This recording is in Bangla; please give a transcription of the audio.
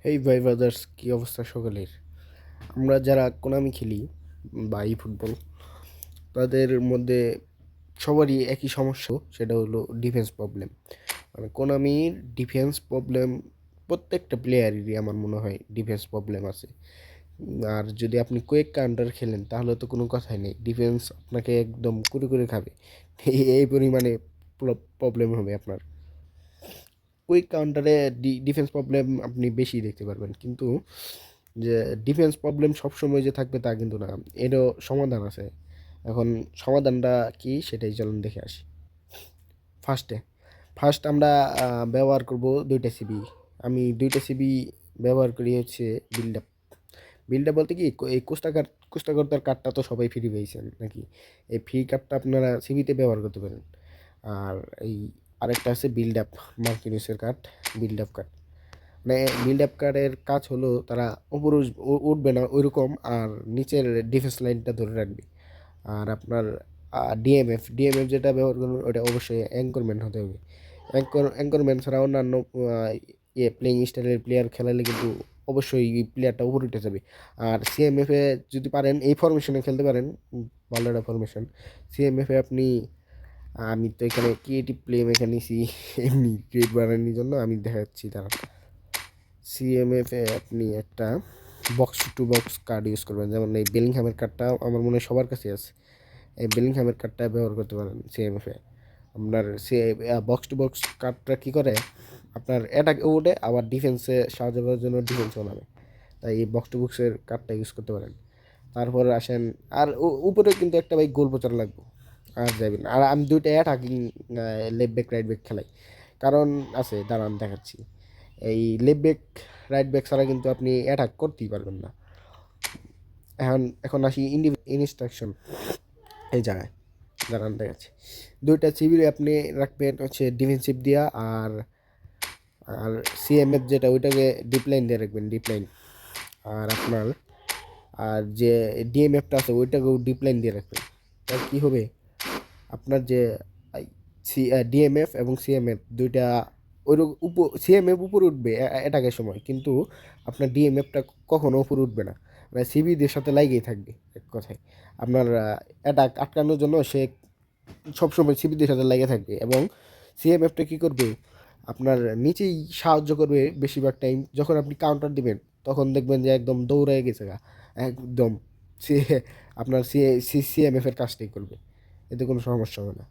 হেই ভাই ব্রাদার্স, কী অবস্থা সকলের? আমরা যারা কোনামি খেলি বা ই ফুটবল, তাদের মধ্যে সবারই একই সমস্যা, সেটা হলো ডিফেন্স প্রবলেম। মানে কোনামির ডিফেন্স প্রবলেম প্রত্যেকটা প্লেয়ারেরই আমার মনে হয় ডিফেন্স প্রবলেম আছে। আর যদি আপনি কুয়েক কাউন্টার খেলেন তাহলে তো কোনো কথাই নেই, ডিফেন্স আপনাকে একদম কুড়ে কুড়ে খাবে। এই পরিমাণে প্রবলেম হবে আপনার। কুইক কাউন্টারে ডিফেন্স প্রবলেম আপনি বেশি দেখতে পারবেন, কিন্তু যে ডিফেন্স প্রবলেম সবসময় যে থাকবে তা কিন্তু না, এরও সমাধান আছে। এখন সমাধানটা কি সেটাই চলুন দেখে আসি। ফার্স্টে ফার্স্ট আমরা ব্যবহার করব দুইটা সিবি। আমি দুইটা সিবি ব্যবহার করি হচ্ছে বিল্ড আপ। বিল্ড আপ বলতে কি, এই কোস্টাকার কার্ডটা তো সবাই ফ্রি পেয়েছেন নাকি? এই ফ্রি কার্ডটা আপনারা সিবিতে ব্যবহার করতে পারেন। আর এই আরেকটা আছে বিল্ড আপ, মার্কিনিউসের কার্ড, বিল্ড আপ কার্ড। মানে বিল্ড আপ কার্ডের কাজ হলো তারা উপরে উঠবে না ওইরকম, আর নিচের ডিফেন্স লাইনটা ধরে রাখবে। আর আপনার ডিএমএফ যেটা ব্যবহার করবেন ওটা অবশ্যই অ্যাঙ্করম্যান হতে হবে। অ্যাঙ্করম্যান ছাড়া অন্যান্য প্লেইং স্টাইলের প্লেয়ার খেলালে কিন্তু অবশ্যই এই প্লেয়ারটা উপরে উঠে যাবে। আর সিএমএফে যদি পারেন এই ফরমেশনে খেলতে পারেন, ভালো একটা ফরমেশন। সিএমএফে আপনি, আমি তো এখানে ক্রিয়েটিভ প্লে মেখে নিছি এমনি গ্রেড বাড়ানোর জন্য, আমি দেখাচ্ছি তারা। সিএমএফে আপনি একটা box to box card use করবেন, যেমন এই বেলিংহামের কার্ডটা আমার মনে হয় সবার কাছে আছে। এই বেলিংহামের কার্ডটা ব্যবহার করতে পারেন সিএমএফে। আপনার সে বক্স টু বক্স কার্ডটা কী করে, আপনার অ্যাটাকে ওঠে আবার ডিফেন্সে সাহায্য করার জন্য ডিফেন্সও নামে। তাই এই বক্স টু বক্সের কার্ডটা ইউজ করতে পারেন। তারপর আসেন, আর উপরে কিন্তু একটা ভাই গোল প্রচার লাগবে, আর যাবেন। আর আমি দুইটা attacking left back right back খেলাই, কারণ আছে, দাঁড়ান দেখাচ্ছি। এই লেফট ব্যাক রাইট ব্যাক ছাড়া কিন্তু আপনি অ্যাটাক করতেই পারবেন না। এখন আসি ইনস্ট্রাকশন এই জায়গায়, দাঁড়ান দেখাচ্ছি। দুইটা সিবির আপনি রাখবেন হচ্ছে ডিফেন্সিভ দিয়া, আর আর সিএমএফ যেটা ওইটাকে ডিপ লাইন দিয়ে রাখবেন, ডিপ লাইন। আর আপনার আর যে ডিএমএফটা আছে ওইটাকেও ডিপ লাইন দিয়ে রাখবেন। তার কী হবে, আপনার যে সি ডিএমএফ এবং সিএমএফ দুইটা ওই সিএমএফ উপরে উঠবে অ্যাটাকের সময়, কিন্তু আপনার ডিএমএফটা কখনো উপরে উঠবে না, মানে সিবিদের সাথে লাগিয়েই থাকবে এক কথায়। আপনার অ্যাটাক আটকানোর জন্য সে সবসময় সিবিদের সাথে লেগে থাকবে, এবং সিএমএফটা কী করবে, আপনার নিচেই সাহায্য করবে বেশিরভাগ টাইম। যখন আপনি কাউন্টার দিবেন তখন দেখবেন যে একদম দৌড়ায় গেছে গা, একদম সে আপনার সিএমএফ এর কাজটাই করবে, এতে কোনো সমস্যা হবে না।